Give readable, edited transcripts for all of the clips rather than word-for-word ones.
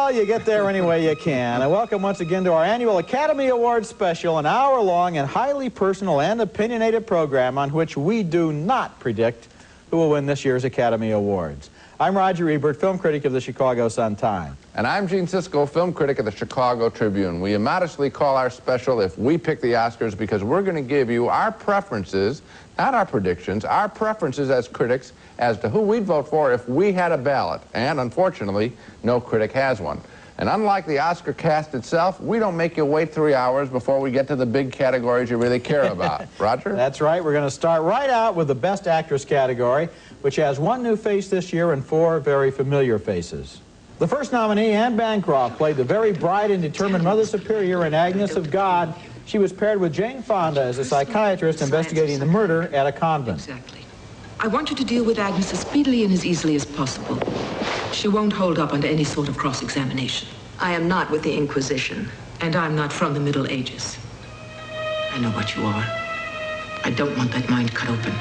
Well, you get there any way you can. And welcome once again to our annual Academy Awards special, an hour-long and highly personal and opinionated program on which we do not predict who will win this year's Academy Awards. I'm Roger Ebert, film critic of the Chicago Sun-Times. And I'm Gene Siskel, film critic of the Chicago Tribune. We immodestly call our special If We Pick the Oscars because we're going to give you our preferences, not our predictions, our preferences as critics as to who we'd vote for if we had a ballot. And unfortunately, no critic has one. And unlike the Oscar cast itself, we don't make you wait 3 hours before we get to the big categories you really care about. Roger? That's right. We're going to start right out with the Best Actress category, which has one new face this year and 4 very familiar faces. The first nominee, Anne Bancroft, played the very bright and determined Mother Superior in Agnes of God. She was paired with Jane Fonda as a psychiatrist investigating the murder at a convent. Exactly. I want you to deal with Agnes as speedily and as easily as possible. She won't hold up under any sort of cross-examination. I am not with the Inquisition. And I'm not from the Middle Ages. I know what you are. I don't want that mind cut open.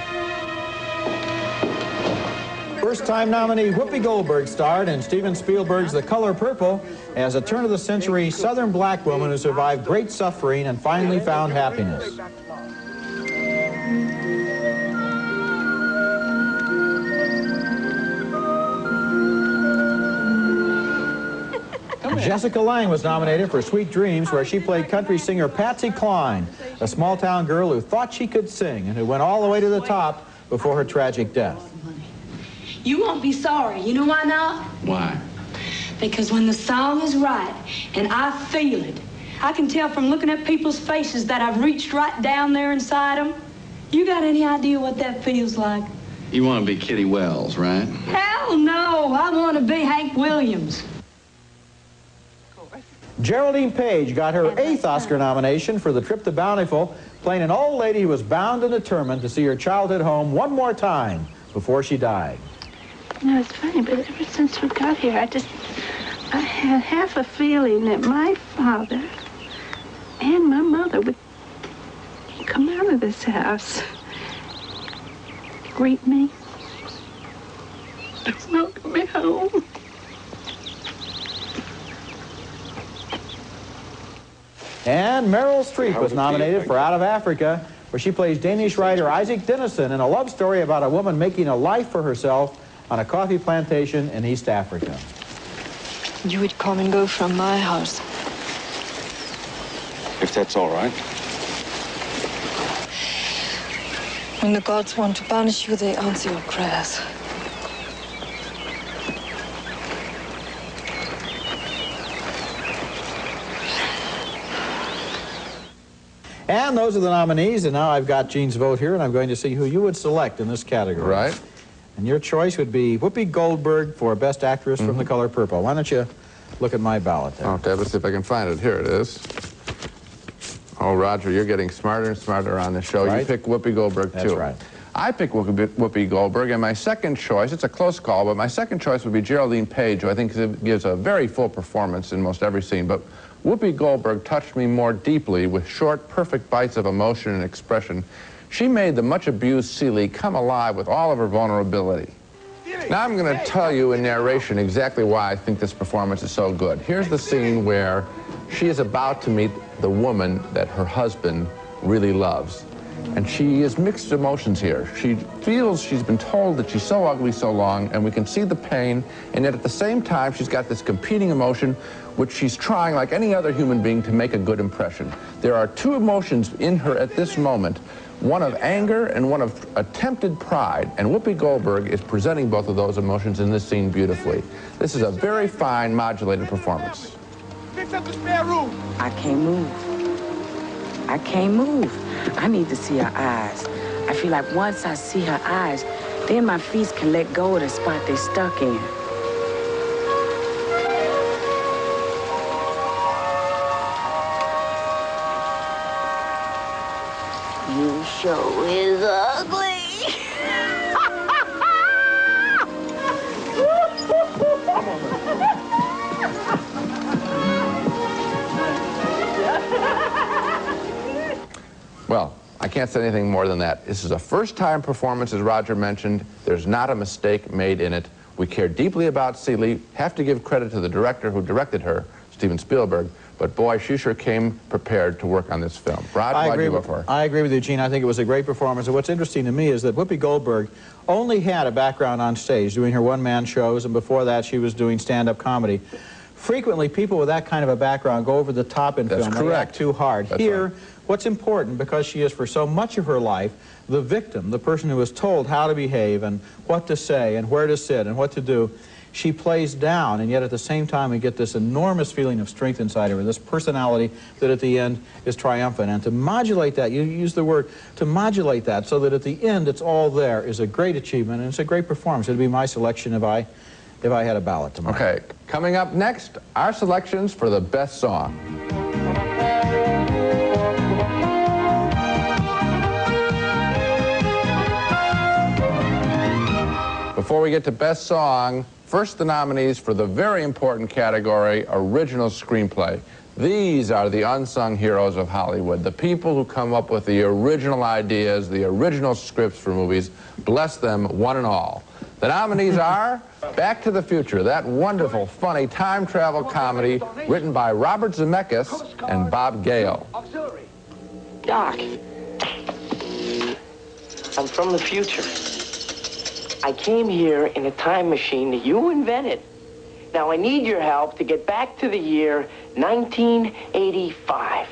First-time nominee Whoopi Goldberg starred in Steven Spielberg's The Color Purple as a turn-of-the-century Southern black woman who survived great suffering and finally found happiness. Jessica Lange was nominated for Sweet Dreams, where she played country singer Patsy Cline, a small-town girl who thought she could sing and who went all the way to the top before her tragic death. You won't be sorry. You know why not? Why? Because when the song is right and I feel it, I can tell from looking at people's faces that I've reached right down there inside them. You got any idea what that feels like? You want to be Kitty Wells, right? Hell no! I want to be Hank Williams. Geraldine Page got her 8th Oscar nomination for The Trip to Bountiful, playing an old lady who was bound and determined to see her childhood home one more time before she died. You know, it's funny, but ever since we got here, I had half a feeling that my father and my mother would come out of this house, greet me, welcome me home. And Meryl Streep was nominated for Out of Africa, where she plays Danish writer Isaac Dinesen in a love story about a woman making a life for herself on a coffee plantation in East Africa. You would come and go from my house. If that's all right. When the gods want to punish you, they answer your prayers. And those are the nominees, and now I've got Gene's vote here, and I'm going to see who you would select in this category. Right. And your choice would be Whoopi Goldberg for Best Actress from The Color Purple. Why don't you look at my ballot there? Okay, let's see if I can find it. Here it is. Oh, Roger, you're getting smarter and smarter on the show. Right. You pick Whoopi Goldberg, too. That's right. I pick Whoopi Goldberg, and my second choice, it's a close call, but my second choice would be Geraldine Page, who I think gives a very full performance in most every scene. But Whoopi Goldberg touched me more deeply with short, perfect bites of emotion and expression. She made the much-abused Celie come alive with all of her vulnerability. Now I'm going to tell you in narration exactly why I think this performance is so good. Here's the scene where she is about to meet the woman that her husband really loves. And she has mixed emotions here. She feels she's been told that she's so ugly so long, and we can see the pain, and yet at the same time she's got this competing emotion which she's trying, like any other human being, to make a good impression. There are 2 emotions in her at this moment, one of anger and one of attempted pride, and Whoopi Goldberg is presenting both of those emotions in this scene beautifully. This is a very fine, modulated performance. Fix up the spare room. I can't move. I can't move. I need to see her eyes. I feel like once I see her eyes, then my feet can let go of the spot they're stuck in. You sure is ugly. Well, I can't say anything more than that. This is a first-time performance, as Roger mentioned. There's not a mistake made in it. We care deeply about Celie, have to give credit to the director who directed her, Steven Spielberg, but boy, she sure came prepared to work on this film. Rod, why'd you vote for her? I agree with you, Gene. I think it was a great performance. And what's interesting to me is that Whoopi Goldberg only had a background on stage doing her one-man shows, and before that she was doing stand-up comedy. Frequently, people with that kind of a background go over the top in film. That's correct. They act too hard. That's Here, right. what's important, because she is for so much of her life the victim, the person who is told how to behave and what to say and where to sit and what to do, she plays down, and yet at the same time we get this enormous feeling of strength inside her, this personality that at the end is triumphant. And to modulate that, you use the word, to modulate that so that at the end it's all there, is a great achievement, and it's a great performance. It'd be my selection if I had a ballot tomorrow. Okay, coming up next, our selections for the best song. Before we get to best song, first the nominees for the very important category, original screenplay. These are the unsung heroes of Hollywood, the people who come up with the original ideas, the original scripts for movies. Bless them, one and all. The nominees are Back to the Future, that wonderful, funny time travel comedy written by Robert Zemeckis and Bob Gale. Doc, I'm from the future. I came here in a time machine that you invented. Now I need your help to get back to the year 1985.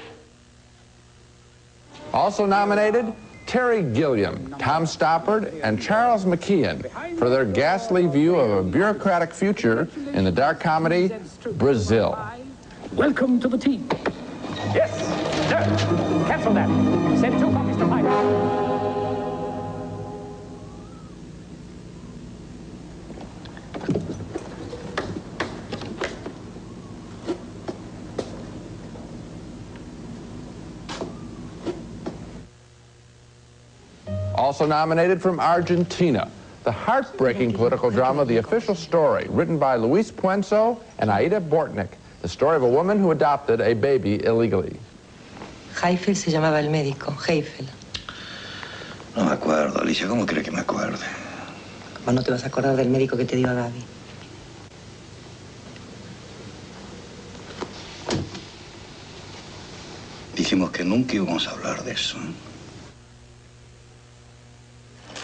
Also nominated, Terry Gilliam, Tom Stoppard, and Charles McKeon for their ghastly view of a bureaucratic future in the dark comedy Brizal. Welcome to the team. Yes, sir. Cancel that. Send 2 copies to Mike. Also nominated from Argentina, the heartbreaking political drama The Official Story, written by Luis Puenzo and Aida Bortnik, the story of a woman who adopted a baby illegally. Heifel se llamaba el médico, Heifel. No me acuerdo, Alicia. ¿Cómo cree que me acuerde? ¿O no te vas a acordar del médico que te dio a Gaby? Dijimos que nunca íbamos a hablar de eso.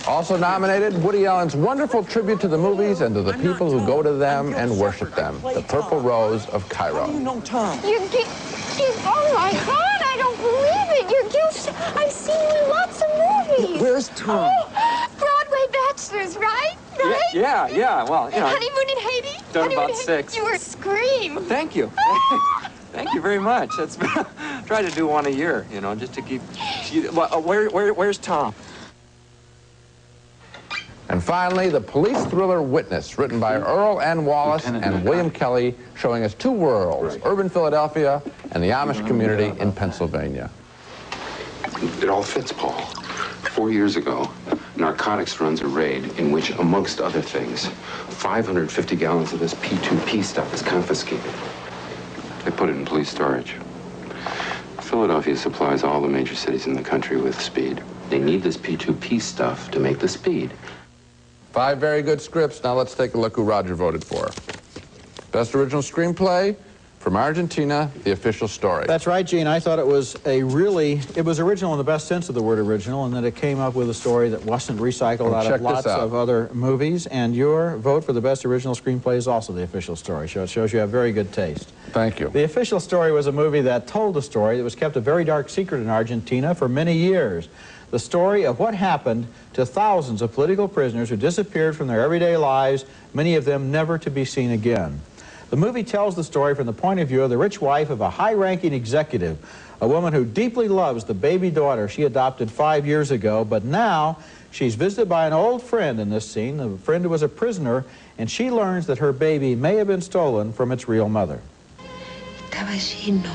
Also nominated, Woody Allen's wonderful tribute to the movies and to the people who go to them and worship them, The Purple Rose of Cairo. Oh my God, I don't believe it. You're guilty. I've seen you in lots of movies. Where's Tom? Oh, Broadway Bachelors, right? Right? Yeah. Well, you know. Honeymoon in Haiti? Done Honeymoon about in 6. You were Scream. Thank you. Thank you very much. That's try to do one a year, you know, just to keep. Where's Tom? And finally, the police thriller Witness, written by Earl N. Wallace and William Kelly, showing us 2 worlds, urban Philadelphia and the Amish community in Pennsylvania. It all fits, Paul. 4 years ago, narcotics runs a raid in which, amongst other things, 550 gallons of this P2P stuff is confiscated. They put it in police storage. Philadelphia supplies all the major cities in the country with speed. They need this P2P stuff to make the speed. 5 very good scripts. Now let's take a look who Roger voted for. Best original screenplay from Argentina, The Official Story. That's right, Gene. I thought it was it was original in the best sense of the word original, and that it came up with a story that wasn't recycled out of lots of other movies. And your vote for the best original screenplay is also The Official Story. So it shows you have very good taste. Thank you. The Official Story was a movie that told a story that was kept a very dark secret in Argentina for many years. The story of what happened to thousands of political prisoners who disappeared from their everyday lives, many of them never to be seen again. The movie tells the story from the point of view of the rich wife of a high-ranking executive, a woman who deeply loves the baby daughter she adopted 5 years ago, but now she's visited by an old friend in this scene, a friend who was a prisoner, and she learns that her baby may have been stolen from its real mother. Estaba lleno.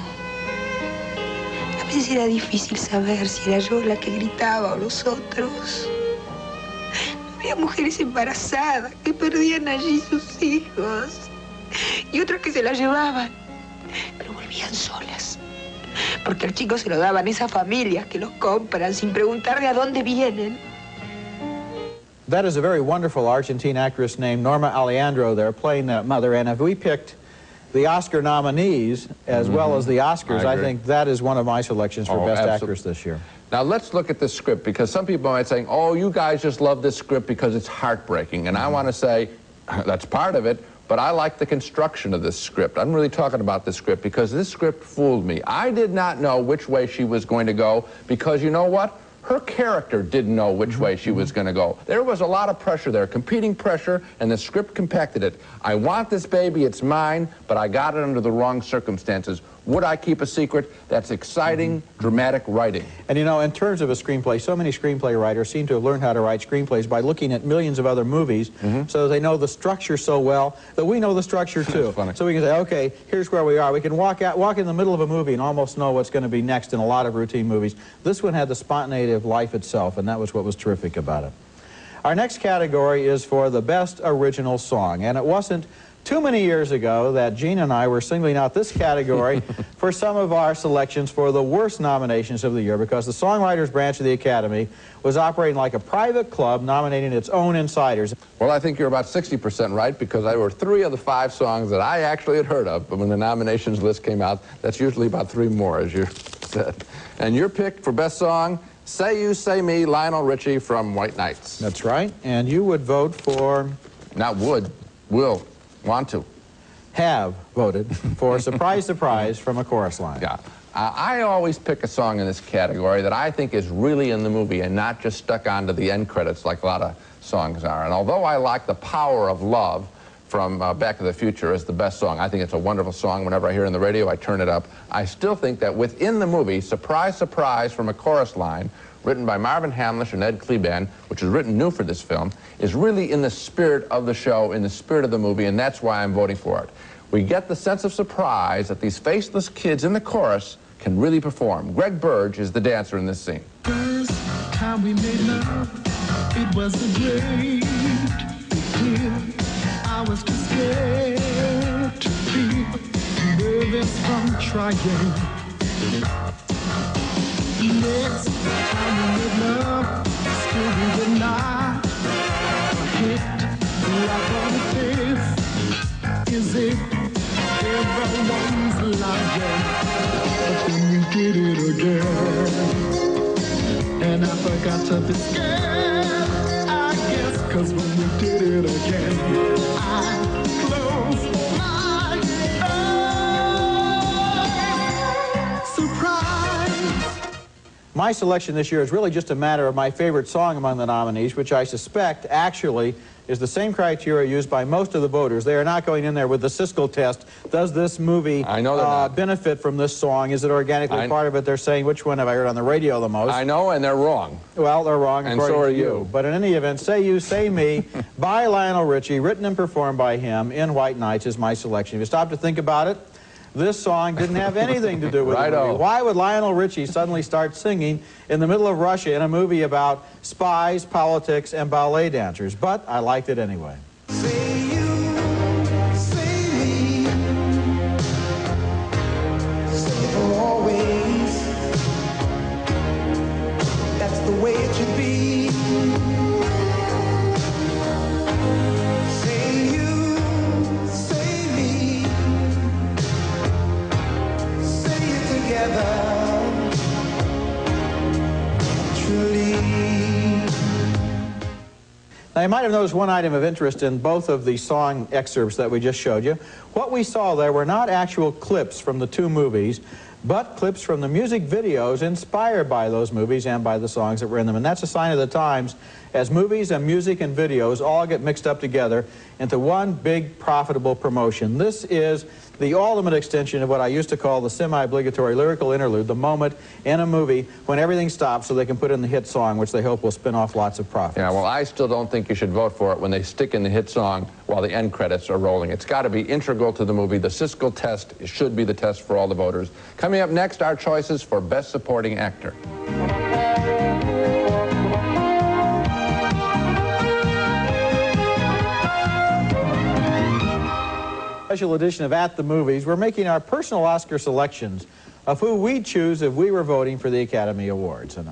A veces era difícil saber si era yo la que gritaba o los otros. Había mujeres embarazadas que perdían allí sus hijos y otras que se las llevaban, pero volvían solas. Porque al chico se lo daban esas familias que los compran sin preguntar de a dónde vienen. That is a very wonderful Argentine actress named Norma Aleandro there playing that mother, and if we picked the Oscar nominees as well as the Oscars, I think that is one of my selections for Best Actress this year. Now let's look at this script, because some people might say, oh, you guys just love this script because it's heartbreaking, and I want to say that's part of it, but I like the construction of this script. I'm really talking about this script because this script fooled me. I did not know which way she was going to go because, you know what? Her character didn't know which way she was going to go. There was a lot of pressure there, competing pressure, and the script compacted it. I want this baby, it's mine, but I got it under the wrong circumstances. Would I keep a secret? That's exciting, dramatic writing. And you know, in terms of a screenplay, so many screenplay writers seem to have learned how to write screenplays by looking at millions of other movies, so they know the structure so well that we know the structure too. So we can say, okay, here's where we are. We can walk in the middle of a movie and almost know what's going to be next in a lot of routine movies. This one had the spontaneity of life itself, and that was what was terrific about it. Our next category is for the Best Original Song, and it wasn't too many years ago that Gene and I were singling out this category for some of our selections for the worst nominations of the year, because the songwriters branch of the Academy was operating like a private club nominating its own insiders. Well, I think you're about 60% right, because there were 3 of the 5 songs that I actually had heard of, but when the nominations list came out, that's usually about 3 more, as you said. And your pick for Best Song, Say You, Say Me, Lionel Richie from White Nights. That's right. And you would vote for... Not would, will. Want to. Have voted for Surprise, Surprise from a chorus line. Yeah. I always pick a song in this category that I think is really in the movie and not just stuck onto the end credits like a lot of songs are. And although I like The Power of Love from Back to the Future as the best song, I think it's a wonderful song. Whenever I hear it on the radio, I turn it up. I still think that within the movie, Surprise, Surprise from a chorus line, written by Marvin Hamlish and Ed Kleban, which is written new for this film, is really in the spirit of the show, in the spirit of the movie, and that's why I'm voting for it. We get the sense of surprise that these faceless kids in the chorus can really perform. Greg Burge is the dancer in this scene. First time we made love, it was a great deal. I was too scared to feel nervous from trying. Next time we made love, still we did not hit like on the face. Is it everyone's lying? But then we did it again, and I forgot to be scared, I guess, 'cause when we did it again, I closed my eyes. Surprise! My selection this year is really just a matter of my favorite song among the nominees, which I suspect actually is the same criteria used by most of the voters. They are not going in there with the Siskel test. Does this movie benefit from this song? Is it organically part of it? They're saying, which one have I heard on the radio the most? I know, and they're wrong. Well, they're wrong, and so are you. But in any event, Say You, Say Me by Lionel Richie, written and performed by him in White Nights, is my selection. If you stop to think about it, this song didn't have anything to do with the movie. Why would Lionel Richie suddenly start singing in the middle of Russia in a movie about spies, politics, and ballet dancers? But I liked it anyway. Say you, say me, say for always. That's the way it should be. Say you, say me, say it together. Now, you might have noticed one item of interest in both of the song excerpts that we just showed you. What we saw there were not actual clips from the 2 movies, but clips from the music videos inspired by those movies and by the songs that were in them. And that's a sign of the times, as movies and music and videos all get mixed up together into one big profitable promotion. This is the ultimate extension of what I used to call the semi-obligatory lyrical interlude, the moment in a movie when everything stops so they can put in the hit song, which they hope will spin off lots of profits. Yeah, well, I still don't think you should vote for it when they stick in the hit song while the end credits are rolling. It's got to be integral to the movie. The Siskel test should be the test for all the voters. Coming up next, our choices for Best Supporting Actor. Special edition of At the Movies. We're making our personal Oscar selections of who we'd choose if we were voting for the Academy Awards. And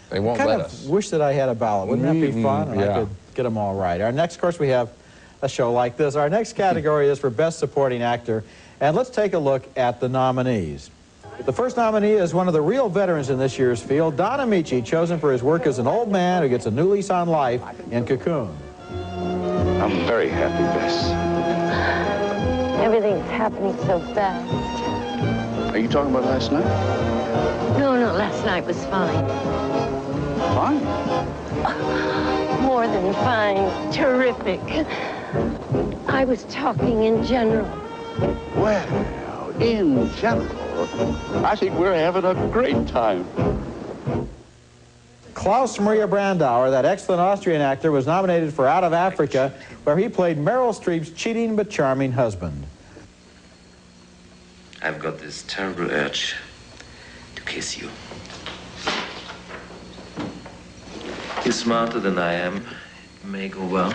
they won't let us. I wish that I had a ballot. Wouldn't that be fun? And I could get them all right. Our next, of course, we have a show like this. Our next category is for Best Supporting Actor, and let's take a look at the nominees. The first nominee is one of the real veterans in this year's field, Don Amici, chosen for his work as an old man who gets a new lease on life in Cocoon. I'm very happy, Bess. Everything's happening so fast. Are you talking about last night? No, last night was fine. Fine? More than fine. Terrific. I was talking in general. Well, in general, I think we're having a great time. Klaus Maria Brandauer, that excellent Austrian actor, was nominated for Out of Africa, where he played Meryl Streep's cheating but charming husband. I've got this terrible urge to kiss you. You're smarter than I am. It may go well.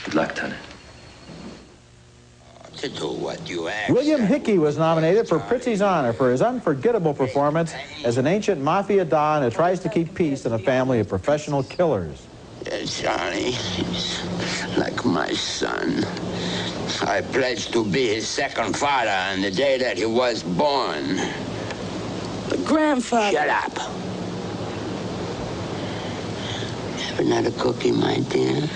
Good luck, Tanne. To do what you ask. William Hickey was nominated for Prizzi's honor for his unforgettable performance as an ancient mafia don who tries to keep peace in a family of professional killers. Yes, Johnny, like my son. I pledged to be his second father on the day that he was born. But grandfather... Shut up. Have another cookie, my dear?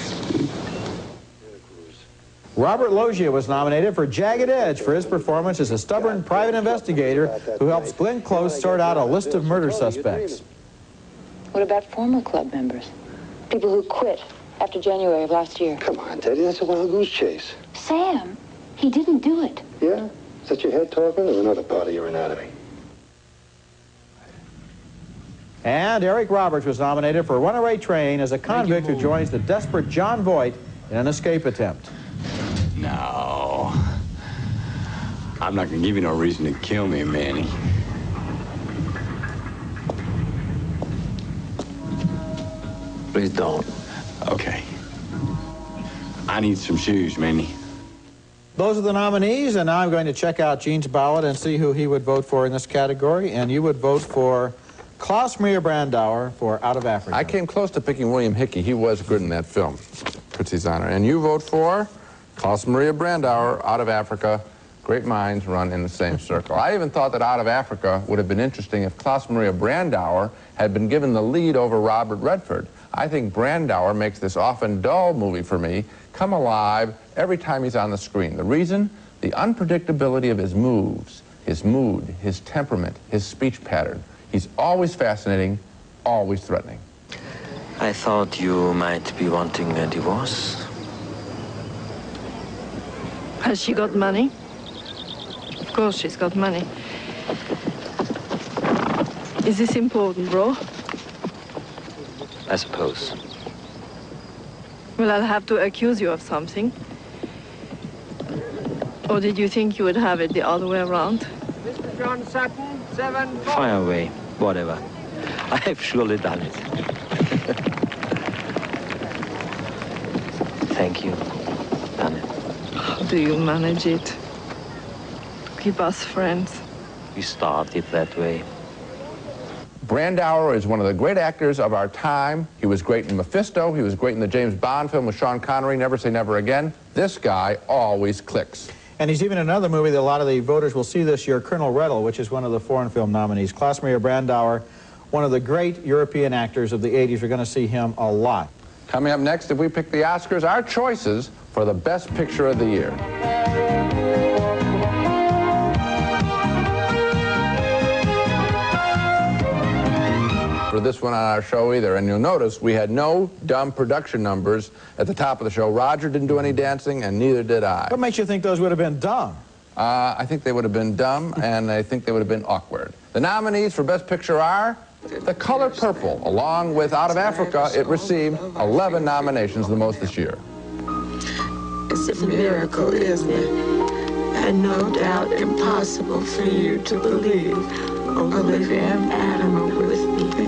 Robert Loggia was nominated for Jagged Edge for his performance as a stubborn private investigator who helps Glenn Close sort out a list of murder suspects. What about former club members? People who quit after January of last year. Come on, Teddy, that's a wild goose chase. Sam, he didn't do it. Yeah? Is that your head talking or another part of your anatomy? And Eric Roberts was nominated for Runaway Train as a convict who joins the desperate John Voight in an escape attempt. No. I'm not going to give you no reason to kill me, Manny. Please don't. Okay. I need some shoes, Manny. Those are the nominees, and now I'm going to check out Gene's ballot and see who he would vote for in this category. And you would vote for Klaus Maria Brandauer for Out of Africa. I came close to picking William Hickey. He was good in that film, Prizzi's honor. And you vote for Klaus Maria Brandauer, Out of Africa. Great minds run in the same circle. I even thought that Out of Africa would have been interesting if Klaus Maria Brandauer had been given the lead over Robert Redford. I think Brandauer makes this often dull movie for me come alive every time he's on the screen. The reason? The unpredictability of his moves, his mood, his temperament, his speech pattern. He's always fascinating, always threatening. I thought you might be wanting a divorce. Has she got money? Of course she's got money. Is this important, bro? I suppose. Well, I'll have to accuse you of something. Or did you think you would have it the other way around? Mr. John Sutton, 7... Fire away, whatever. I've surely done it. Thank you, done it. How do you manage it? Keep us friends. We started that way. Brandauer is one of the great actors of our time. He was great in Mephisto. He was great in the James Bond film with Sean Connery, Never Say Never Again. This guy always clicks. And he's even in another movie that a lot of the voters will see this year, Colonel Redl, which is one of the foreign film nominees. Klaus Maria Brandauer, one of the great European actors of the 80s. We're going to see him a lot. Coming up next, if we pick the Oscars, our choices for the Best Picture of the Year. For this one on our show either, and you'll notice we had no dumb production numbers at the top of the show. Roger didn't do any dancing, and neither did I. What makes you think those would have been dumb? I think they would have been dumb, and I think they would have been awkward. The nominees for Best Picture are The Color Purple. Along with Out of Africa, it received 11 nominations, the most this year. It's a miracle, isn't it? And no doubt impossible for you to believe. Olivia and Adam are with me,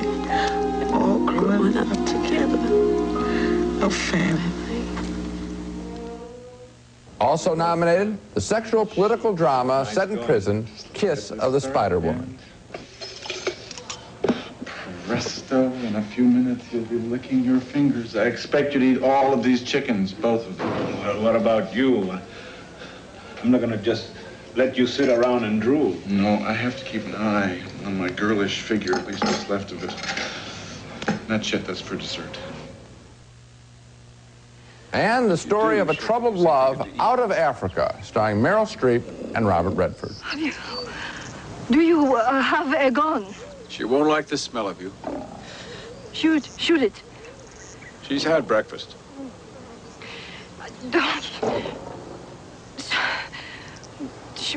all growing up together, a family. Also nominated, the sexual political drama set in prison, Kiss of the Spider Woman. Presto, in a few minutes you'll be licking your fingers. I expect you to eat all of these chickens, both of them. Well, what about you? I'm not gonna just let you sit around and drool. No, I have to keep an eye on my girlish figure, at least what's left of it. Not yet, that's for dessert. And the story of a troubled love out of Africa, starring Meryl Streep and Robert Redford. Do you have a gun? She won't like the smell of you. Shoot it. She's had breakfast. Don't.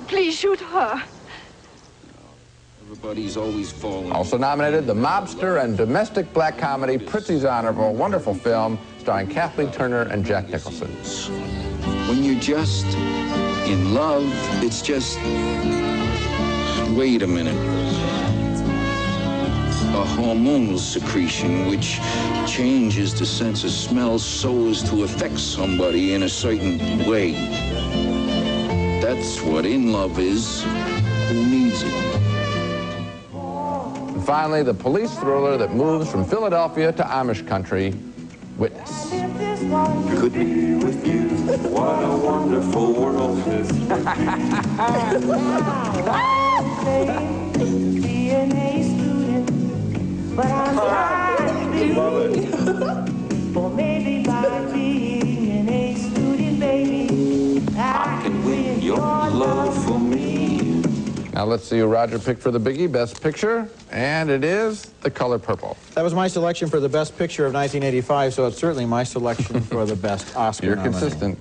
Please shoot her. Everybody's always falling. Also nominated, the mobster and domestic black comedy Prizzi's Honor, a wonderful film starring Kathleen Turner and Jack Nicholson. When you're just in love, it's just... Wait a minute. A hormonal secretion which changes the sense of smell so as to affect somebody in a certain way. That's what in love is. Who needs it? And finally, the police thriller that moves from Philadelphia to Amish country, Witness. Could be with you. What a wonderful world this is. But I'm striving for maybe by being an A student, baby, I can win your love for me. Now let's see who Roger picked for the biggie, Best Picture, and it is The Color Purple. That was my selection for the Best Picture of 1985, so it's certainly my selection for the Best Oscar You're nominee. consistent.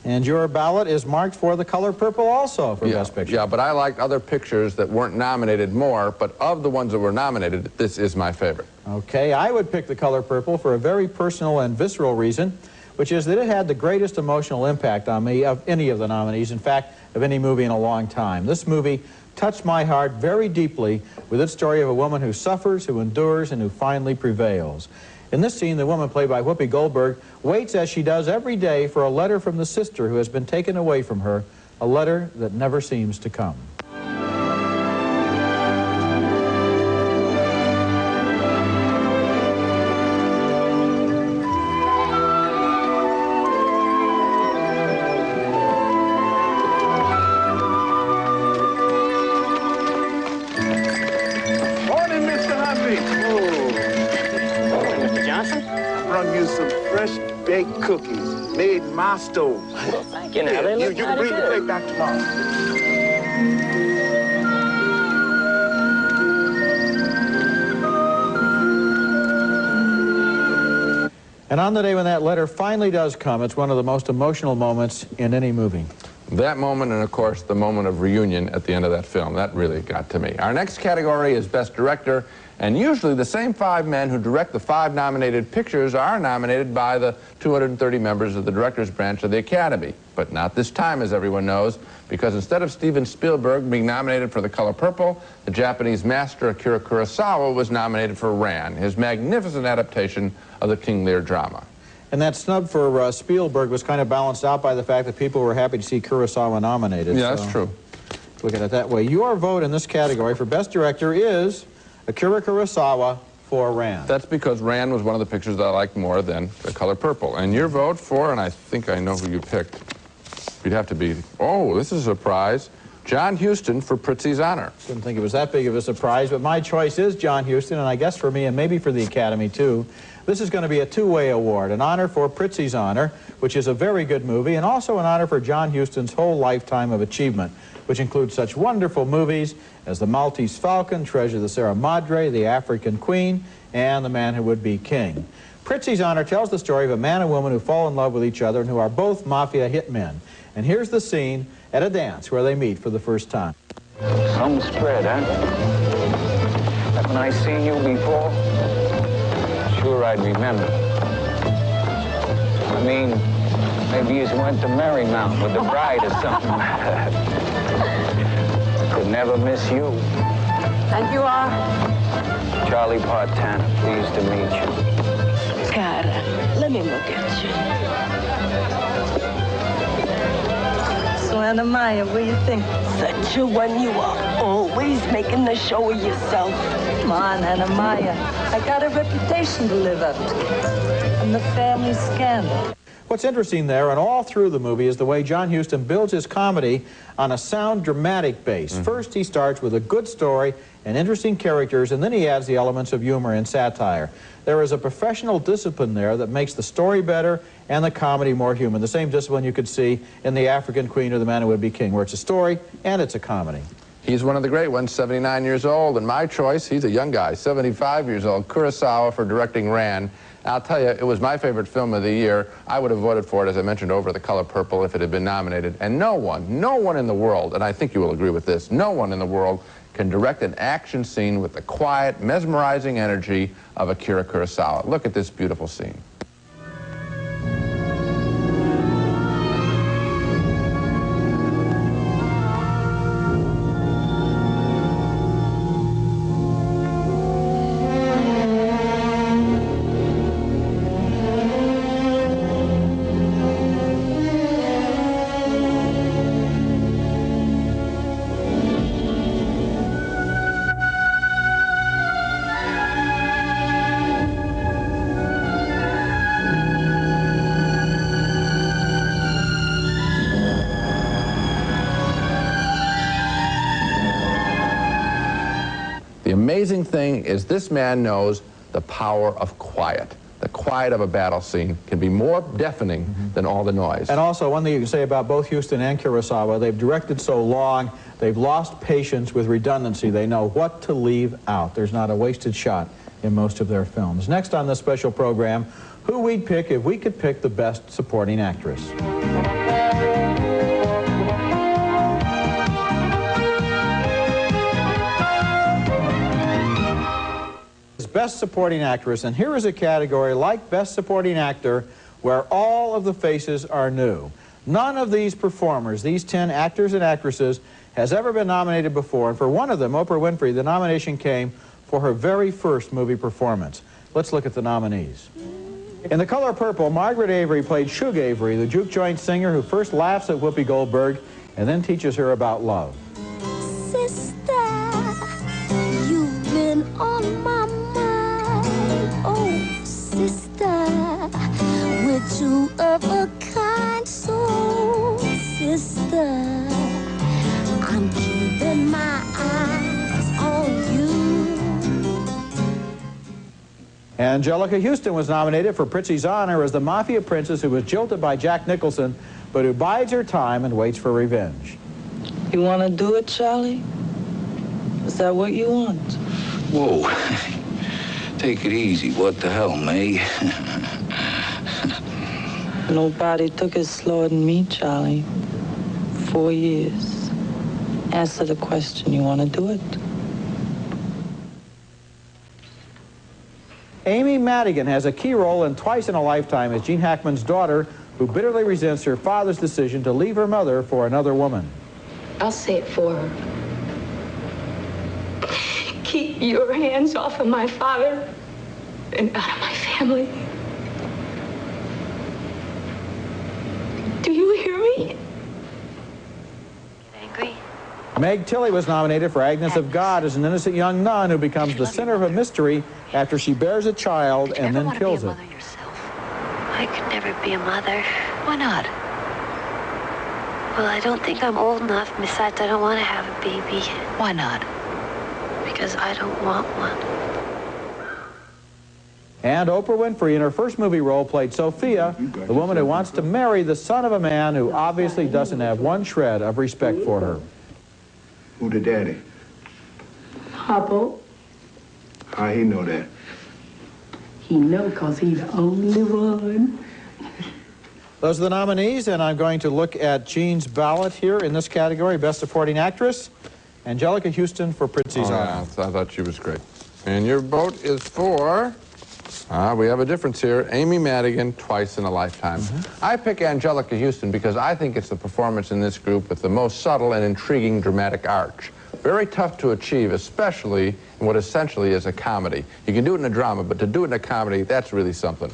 And your ballot is marked for The Color Purple also for Best Picture. Yeah, but I liked other pictures that weren't nominated more, but of the ones that were nominated, this is my favorite. Okay, I would pick The Color Purple for a very personal and visceral reason, which is that it had the greatest emotional impact on me of any of the nominees, in fact, of any movie in a long time. This movie touched my heart very deeply with its story of a woman who suffers, who endures, and who finally prevails. In this scene, the woman played by Whoopi Goldberg waits, as she does every day, for a letter from the sister who has been taken away from her, a letter that never seems to come. Morning, Mr. Humphrey. Mr. Johnson? I brought you some fresh baked cookies made in my stove. Well, thank you. Now, they look You can bring the plate back tomorrow. And on the day when that letter finally does come, it's one of the most emotional moments in any movie. That moment, and of course, the moment of reunion at the end of that film, that really got to me. Our next category is Best Director, and usually the same 5 men who direct the 5 nominated pictures are nominated by the 230 members of the director's branch of the Academy. But not this time, as everyone knows, because instead of Steven Spielberg being nominated for The Color Purple, the Japanese master Akira Kurosawa was nominated for Ran, his magnificent adaptation of the King Lear drama. And that snub for Spielberg was kind of balanced out by the fact that people were happy to see Kurosawa nominated. Yeah, so that's true. Look at it that way. Your vote in this category for Best Director is Akira Kurosawa for Ran. That's because Ran was one of the pictures that I liked more than The Color Purple. And your vote for, and I think I know who you picked, you'd have to be, oh, this is a surprise, John Huston for Prizzi's Honor. Didn't think it was that big of a surprise, but my choice is John Huston, and I guess for me, and maybe for the Academy too, this is going to be a two-way award, an honor for Prizzi's Honor, which is a very good movie, and also an honor for John Huston's whole lifetime of achievement, which includes such wonderful movies as The Maltese Falcon, Treasure of the Sierra Madre, The African Queen, and The Man Who Would Be King. Prizzi's Honor tells the story of a man and woman who fall in love with each other and who are both mafia hitmen. And here's the scene at a dance where they meet for the first time. Some spread, huh? Haven't I seen you before? Sure I'd remember. I mean, maybe you went to Marymount with the bride or something. Could never miss you. And you are? Charlie Partana, pleased to meet you. Cara, let me look at you. So, Anna Maya, what do you think? Such a one you are, always making a show of yourself. Come on, Anna Maya. I got a reputation to live up to. And the family scandal. What's interesting there and all through the movie is the way John Huston builds his comedy on a sound dramatic base. First, he starts with a good story and interesting characters, and then he adds the elements of humor and satire. There is a professional discipline there that makes the story better and the comedy more human. The same discipline you could see in The African Queen or The Man Who Would Be King, where it's a story and it's a comedy. He's one of the great ones, 79 years old, and my choice, he's a young guy, 75 years old, Kurosawa for directing Ran. I'll tell you, it was my favorite film of the year. I would have voted for it, as I mentioned, over The Color Purple if it had been nominated. And no one in the world, and I think you will agree with this, no one in the world can direct an action scene with the quiet, mesmerizing energy of Akira Kurosawa. Look at this beautiful scene. The amazing thing is this man knows the power of quiet. The quiet of a battle scene can be more deafening than all the noise. And also, one thing you can say about both Huston and Kurosawa, they've directed so long, they've lost patience with redundancy. They know what to leave out. There's not a wasted shot in most of their films. Next on this special program, who we'd pick if we could pick the best supporting actress. Best Supporting Actress, and here is a category like Best Supporting Actor where all of the faces are new. None of these performers, these 10 actors and actresses, has ever been nominated before, and for one of them, Oprah Winfrey, the nomination came for her very first movie performance. Let's look at the nominees. In The Color Purple, Margaret Avery played Shug Avery, the juke joint singer who first laughs at Whoopi Goldberg and then teaches her about love. Sister, you've been on my mind. Oh, sister, we're two of a kind. So, sister, I'm keeping my eyes on you. Angelica Houston was nominated for Prizzi's honor as the mafia princess who was jilted by Jack Nicholson, but who bides her time and waits for revenge. You want to do it, Charlie? Is that what you want? Whoa. Take it easy. What the hell, May? Nobody took it slower than me, Charlie. 4 years. Answer the question. You want to do it? Amy Madigan has a key role in Twice in a Lifetime as Gene Hackman's daughter, who bitterly resents her father's decision to leave her mother for another woman. I'll say it for her. Keep your hands off of my father and out of my family. Do you hear me? Angry? Meg Tilly was nominated for Agnes of God as an innocent young nun who becomes the center of a mystery after she bears a child and then kills it. I could never be a mother. Why not? Well, I don't think I'm old enough. Besides, I don't want to have a baby. Why not? Because I don't want one. And Oprah Winfrey, in her first movie role, played Sophia, the woman who wants to marry the son of a man who obviously doesn't have one shred of respect for her. Who the daddy? Papa, How he know that? he know because he the only one. Those are the nominees, and I'm going to look at Gene's ballot here in this category, Best Supporting Actress. Angelica Houston for Prizzi's honor. I thought she was great. And your vote is for... we have a difference here. Amy Madigan, Twice in a Lifetime. I pick Angelica Houston because I think it's the performance in this group with the most subtle and intriguing dramatic arch. Very tough to achieve, especially in what essentially is a comedy. You can do it in a drama, but to do it in a comedy, that's really something.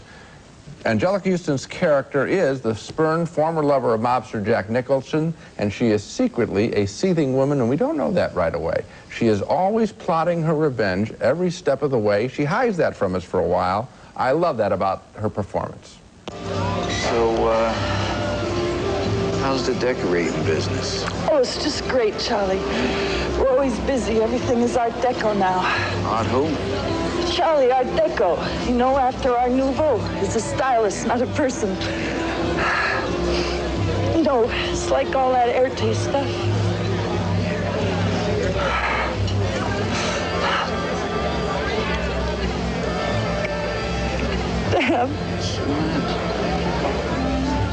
Angelica Houston's character is the spurned former lover of mobster Jack Nicholson, and she is secretly a seething woman, and we don't know that right away. She is always plotting her revenge every step of the way. She hides that from us for a while. I love that about her performance. So, how's the decorating business? Oh, it's just great, Charlie. We're always busy. Everything is Art Deco now. Art who? Charlie, Art Deco. You know, after Art Nouveau. It's a stylist, not a person. You know, it's like all that Erte stuff. Damn.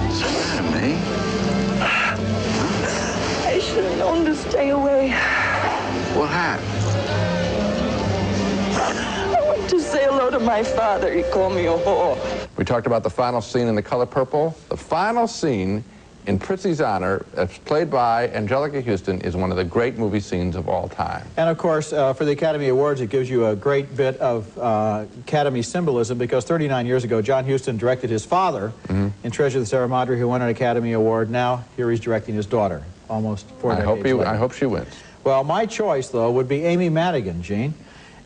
What's the matter, May? I should have known to stay away. What happened? I went to say hello to my father. He called me a whore. We talked about the final scene in The Color Purple. The final scene in Prizzi's honor, as played by Angelica Houston, is one of the great movie scenes of all time. And of course, for the Academy Awards, it gives you a great bit of Academy symbolism, because 39 years ago, John Huston directed his father in Treasure of the Sierra Madre, who won an Academy Award. Now, here he's directing his daughter, almost 4 decades later. I hope she wins. Well, my choice, though, would be Amy Madigan, Gene.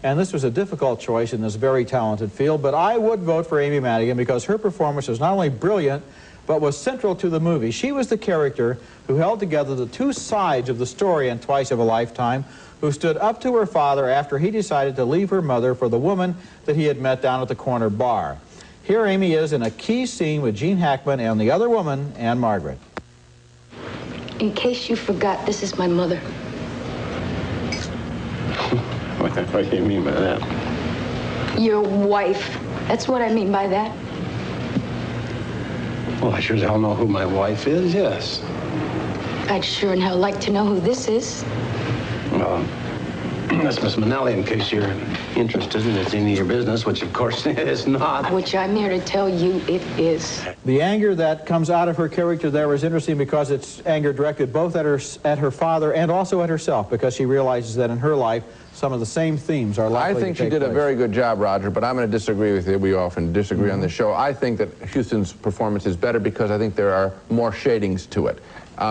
And this was a difficult choice in this very talented field, but I would vote for Amy Madigan because her performance was not only brilliant, but was central to the movie. She was the character who held together the two sides of the story in Twice of a Lifetime, who stood up to her father after he decided to leave her mother for the woman that he had met down at the corner bar. Here Amy is in a key scene with Gene Hackman and the other woman, Anne Margaret. In case you forgot, this is my mother. What do you mean by that? Your wife. That's what I mean by that. Well, I sure as hell know who my wife is, yes. I'd sure in hell like to know who this is. Well, that's Miss Manelli, in case you're interested and it's any of your business, which of course it is not. Which I'm here to tell you it is. The anger that comes out of her character there is interesting because it's anger directed both at her father and also at herself, because she realizes that in her life some of the same themes are likely to take place. I think she did a very good job, Roger, but I'm going to disagree with you. We often disagree on the show. I think that Houston's performance is better because I think there are more shadings to it.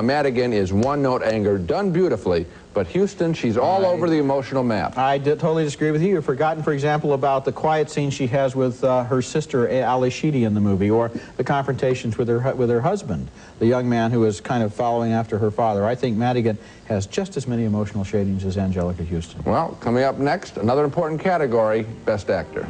Madigan is one-note anger, done beautifully, but Houston, she's all over the emotional map. I totally disagree with you. You've forgotten, for example, about the quiet scene she has with her sister, Ali Sheedy, in the movie, or the confrontations with her husband, the young man who is kind of following after her father. I think Madigan has just as many emotional shadings as Angelica Houston. Well, coming up next, another important category, Best Actor.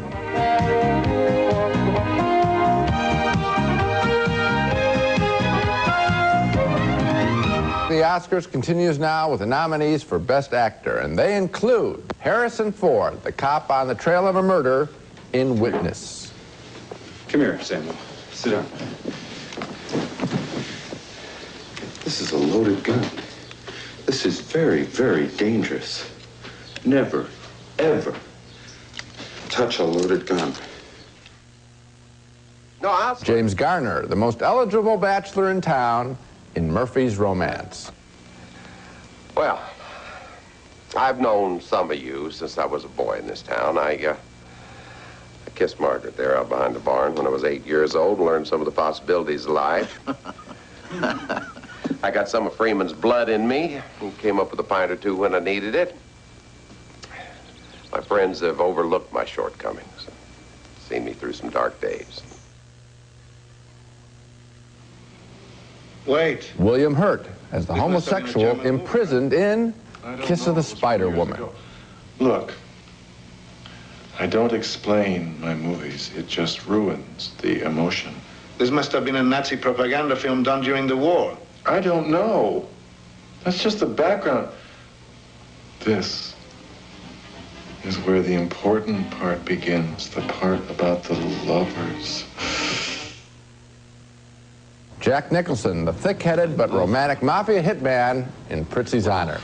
The Oscars continues now with the nominees for Best Actor, and they include Harrison Ford, the cop on the trail of a murder in Witness. Come here, Samuel. Sit down. This is a loaded gun. This is very, very dangerous. Never, ever touch a loaded gun. James Garner, the most eligible bachelor in town in Murphy's Romance. Well, I've known some of you since I was a boy in this town. I kissed Margaret there out behind the barn when I was 8 years old and learned some of the possibilities of life. I got some of Freeman's blood in me and came up with a pint or two when I needed it. My friends have overlooked my shortcomings, seen me through some dark days. Wait. William Hurt as the homosexual imprisoned in Kiss of the Spider Woman. Look, I don't explain my movies. It just ruins the emotion. This must have been a Nazi propaganda film done during the war. I don't know. That's just the background. This is where the important part begins, the part about the lovers. Jack Nicholson, the thick-headed but romantic mafia hitman in Prizzi's honor.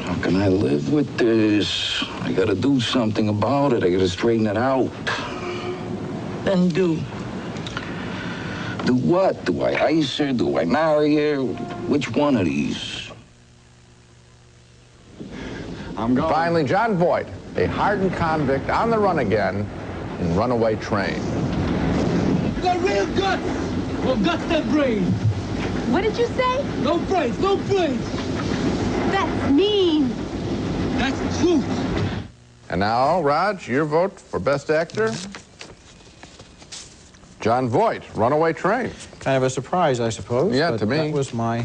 How can I live with this? I gotta do something about it. I gotta straighten it out. Then do. Do what? Do I ice her? Do I marry her? Which one of these? Finally, John Voight, a hardened convict on the run again in Runaway Train. got real guts. Well, guts that brain. What did you say? No brains, no brains. That's mean. That's the truth. And now, Raj, your vote for Best Actor? Jon Voight, Runaway Train. Kind of a surprise, I suppose. Yeah, but to me. That was my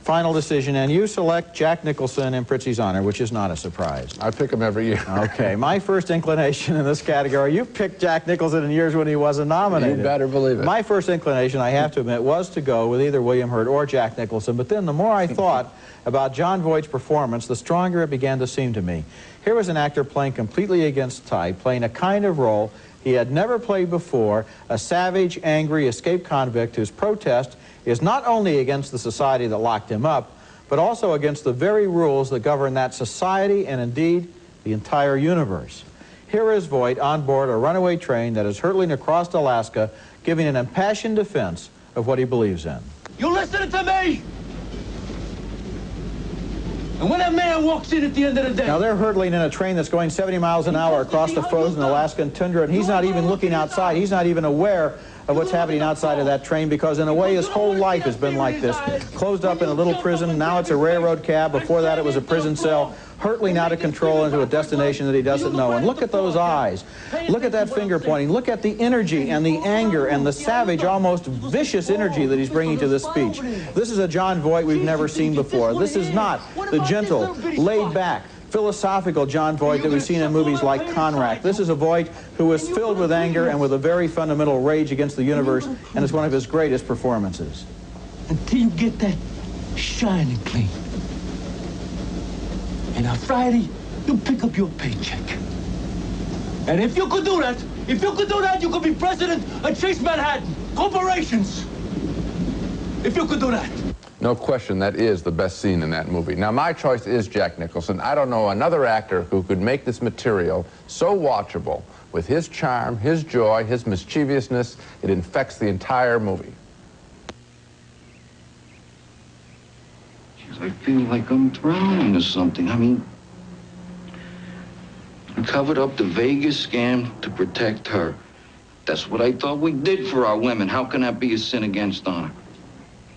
final decision. And you select Jack Nicholson in Prizzi's honor, which is not a surprise. I pick him every year. Okay, my first inclination in this category, you picked Jack Nicholson in years when he wasn't nominated. You better believe it. My first inclination, I have to admit, was to go with either William Hurt or Jack Nicholson. But then the more I thought about Jon Voight's performance, the stronger it began to seem to me. Here was an actor playing completely against type, playing a kind of role he had never played before, a savage, angry, escaped convict whose protest is not only against the society that locked him up, but also against the very rules that govern that society and indeed the entire universe. Here is Voight on board a runaway train that is hurtling across Alaska, giving an impassioned defense of what he believes in. You listen to me! And when that man walks in at the end of the day... Now, they're hurtling in a train that's going 70 miles an hour across the frozen Alaskan tundra, and he's not even looking outside. He's not even aware of what's happening outside of that train, because in a way his whole life has been like this. Closed up in a little prison, now it's a railroad cab. Before that it was a prison cell, hurtling out of control into a destination that he doesn't know. And look at those eyes. Look at that finger pointing. Look at the energy and the anger and the savage, almost vicious energy that he's bringing to this speech. This is a Jon Voight we've never seen before. This is not the gentle, laid-back, philosophical Jon Voight that we've seen in movies like Conrack. This is a Voight who is filled with anger and with a very fundamental rage against the universe, and it's one of his greatest performances. Until you get that shining clean. And on Friday, you pick up your paycheck. And if you could do that, you could be president of Chase Manhattan Corporations. If you could do that. No question, that is the best scene in that movie. Now, my choice is Jack Nicholson. I don't know another actor who could make this material so watchable. With his charm, his joy, his mischievousness, it infects the entire movie. I feel like I'm drowning or something. I mean, I covered up the Vegas scam to protect her. That's what I thought we did for our women. How can that be a sin against honor?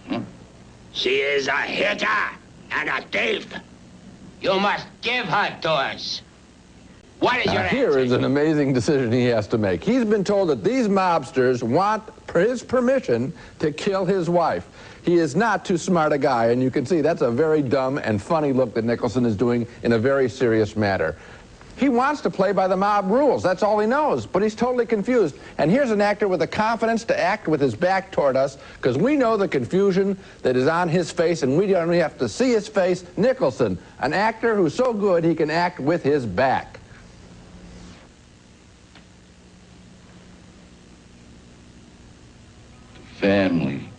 Huh? She is a hitter and a thief. You must give her to us. What is your answer? Here is an amazing decision he has to make. He's been told that these mobsters want his permission to kill his wife. He is not too smart a guy, and you can see that's a very dumb and funny look that Nicholson is doing in a very serious matter. He wants to play by the mob rules. That's all he knows, but he's totally confused. And here's an actor with the confidence to act with his back toward us, because we know the confusion that is on his face, and we don't even have to see his face. Nicholson, an actor who's so good he can act with his back. Family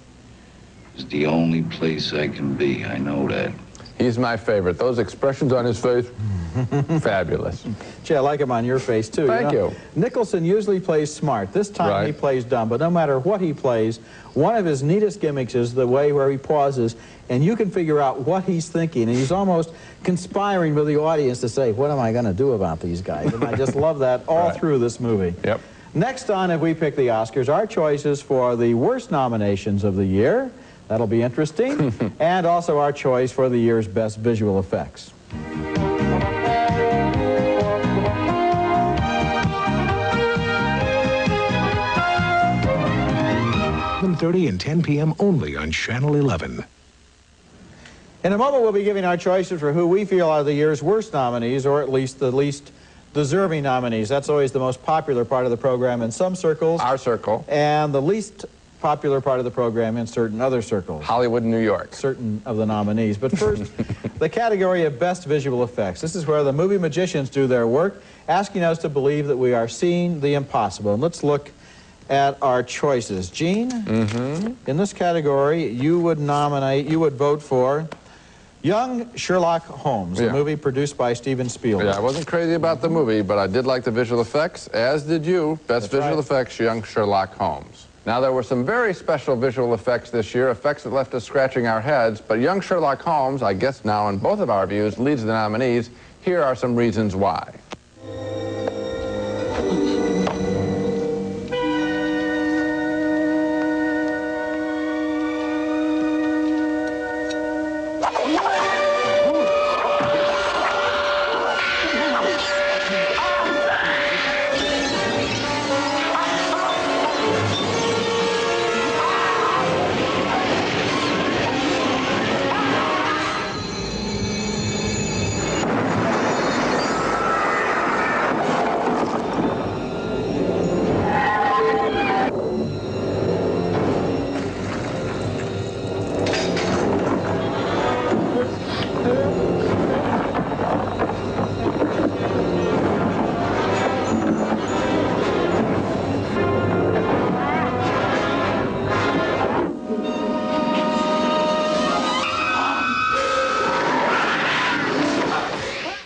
is the only place I can be. I know that. He's my favorite. Those expressions on his face, fabulous. Gee, I like him on your face, too. Thank you. Nicholson usually plays smart. This time he plays dumb, but no matter what he plays, one of his neatest gimmicks is the way where he pauses, and you can figure out what he's thinking, and he's almost conspiring with the audience to say, what am I going to do about these guys? And I just love that all through this movie. Yep. Next on, if we pick the Oscars, our choices for the worst nominations of the year. That'll be interesting. And also our choice for the year's best visual effects. 11:30 and 10 p.m. only on Channel 11. In a moment, we'll be giving our choices for who we feel are the year's worst nominees, or at least the least deserving nominees. That's always the most popular part of the program in some circles. Our circle. And the least popular part of the program in certain other circles. Hollywood and New York. Certain of the nominees. But first, the category of best visual effects. This is where the movie magicians do their work, asking us to believe that we are seeing the impossible. And let's look at our choices. Gene, in this category, you would vote for Young Sherlock Holmes, a movie produced by Steven Spielberg. Yeah, I wasn't crazy about the movie, but I did like the visual effects, as did you. Best visual effects, Young Sherlock Holmes. Now, there were some very special visual effects this year, effects that left us scratching our heads, but Young Sherlock Holmes, I guess now in both of our views, leads the nominees. Here are some reasons why.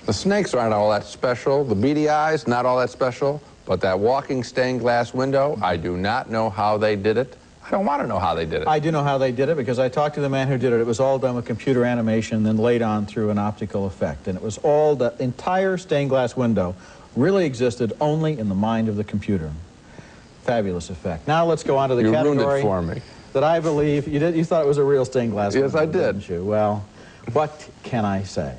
The snakes aren't all that special. The beady eyes, not all that special. But that walking stained glass window, I do not know how they did it. I don't want to know how they did it. I do know how they did it because I talked to the man who did it. It was all done with computer animation, then laid on through an optical effect. And it was all, the entire stained glass window really existed only in the mind of the computer. Fabulous effect. Now let's go on to the category. You ruined it for me. That I believe, you thought it was a real stained glass window. Yes, I did. Didn't you? Well, what can I say?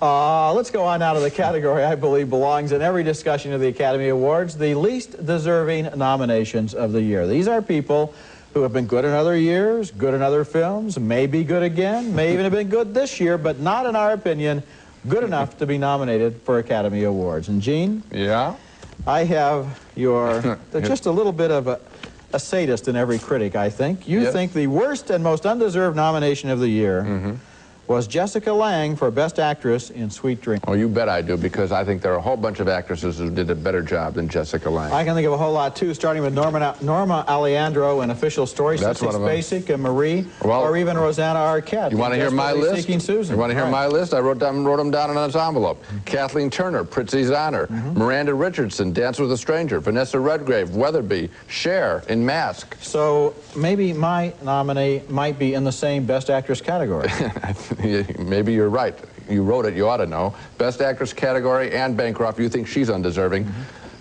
Let's go on now to the category I believe belongs in every discussion of the Academy Awards, the least deserving nominations of the year. These are people who have been good in other years, good in other films, may be good again, may even have been good this year, but not, in our opinion, good enough to be nominated for Academy Awards. And Gene? Yeah? I have your, just a little bit of a sadist in every critic, I think. You think the worst and most undeserved nomination of the year was Jessica Lange for Best Actress in Sweet Dreams. Oh, you bet I do, because I think there are a whole bunch of actresses who did a better job than Jessica Lange. I can think of a whole lot, too, starting with Norma Alejandro in Official Story, That's one of them. Basic, and Marie, or even Rosanna Arquette. You want to hear my list? Seeking Susan. You want to hear my list? I wrote them down in an envelope. Kathleen Turner, Prizzi's Honor. Miranda Richardson, Dance with a Stranger. Vanessa Redgrave, Weatherby. Cher in Mask. So maybe my nominee might be in the same Best Actress category. Maybe you're right. You wrote it, you ought to know. Best Actress category, Anne Bancroft, you think she's undeserving.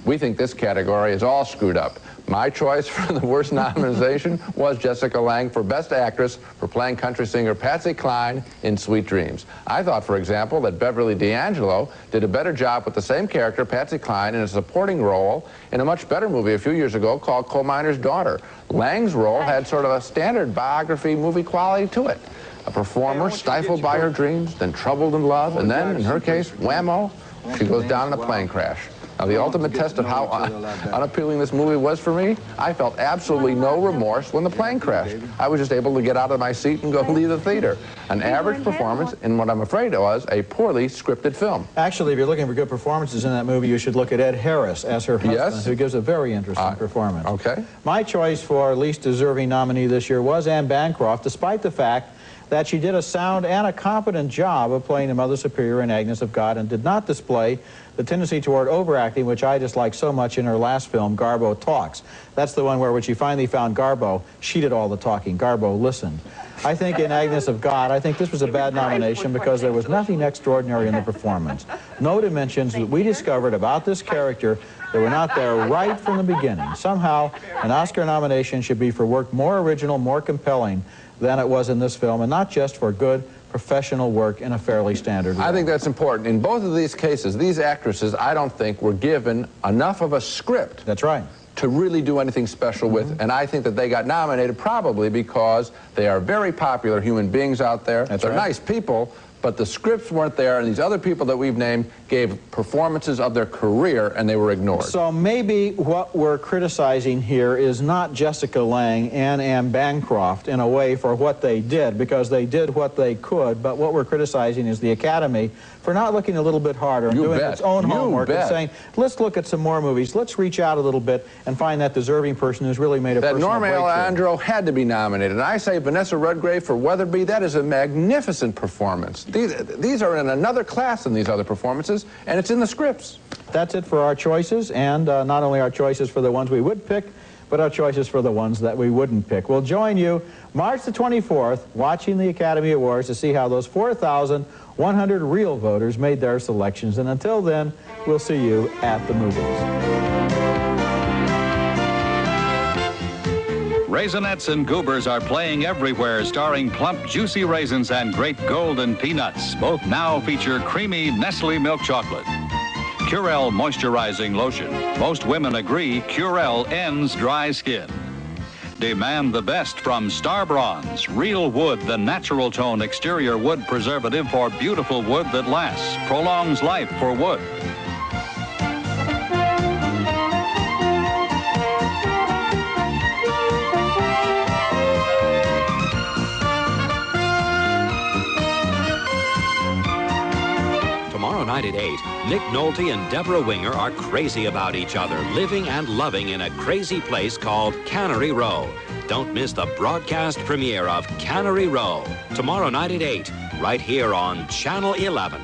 We think this category is all screwed up. My choice for the worst nomination was Jessica Lange for Best Actress for playing country singer Patsy Cline in Sweet Dreams. I thought, for example, that Beverly D'Angelo did a better job with the same character, Patsy Cline, in a supporting role in a much better movie a few years ago called Coal Miner's Daughter. Lange's role had sort of a standard biography movie quality to it. A performer stifled by her dreams, then troubled in love, and then, in her case, whammo, she goes down in a plane crash. Now, the ultimate test of how unappealing this movie was for me, I felt absolutely no remorse when the plane crashed. I was just able to get out of my seat and go leave the theater. An average performance in what I'm afraid was a poorly scripted film. Actually, if you're looking for good performances in that movie, you should look at Ed Harris as her husband, who gives a very interesting performance. Okay. My choice for least deserving nominee this year was Anne Bancroft, despite the fact that she did a sound and a competent job of playing the Mother Superior in Agnes of God and did not display the tendency toward overacting, which I dislike so much in her last film, Garbo Talks. That's the one where when she finally found Garbo, she did all the talking. Garbo listened. I think in Agnes of God, I think this was a bad nomination because there was nothing extraordinary in the performance. No dimensions that we discovered about this character that were not there right from the beginning. Somehow, an Oscar nomination should be for work more original, more compelling than it was in this film, and not just for good professional work in a fairly standard way. I think that's important. In both of these cases, these actresses, I don't think, were given enough of a script. That's right. To really do anything special with, and I think that they got nominated probably because they are very popular human beings out there. They're nice people, but the scripts weren't there, and these other people that we've named gave performances of their career, and they were ignored. So maybe what we're criticizing here is not Jessica Lange and Anne Bancroft in a way for what they did, because they did what they could, but what we're criticizing is the Academy for not looking a little bit harder and doing its own homework and saying, let's look at some more movies, let's reach out a little bit and find that deserving person who's really made a personal breakthrough. Norma Alejandro had to be nominated, and I say Vanessa Redgrave for Weatherby, that is a magnificent performance. These are in another class than these other performances, and it's in the scripts. That's it for our choices, and not only our choices for the ones we would pick, but our choices for the ones that we wouldn't pick. We'll join you March the 24th watching the Academy Awards to see how those 4,100 real voters made their selections. And until then, we'll see you at the movies. Raisinets and Goobers are playing everywhere, starring plump, juicy raisins and great golden peanuts. Both now feature creamy Nestle milk chocolate. Curel Moisturizing Lotion. Most women agree Curel ends dry skin. Demand the best from Star Bronze. Real wood, the natural tone exterior wood preservative for beautiful wood that lasts, prolongs life for wood. Tomorrow night at 8, Nick Nolte and Deborah Winger are crazy about each other, living and loving in a crazy place called Cannery Row. Don't miss the broadcast premiere of Cannery Row, tomorrow night at 8, right here on Channel 11.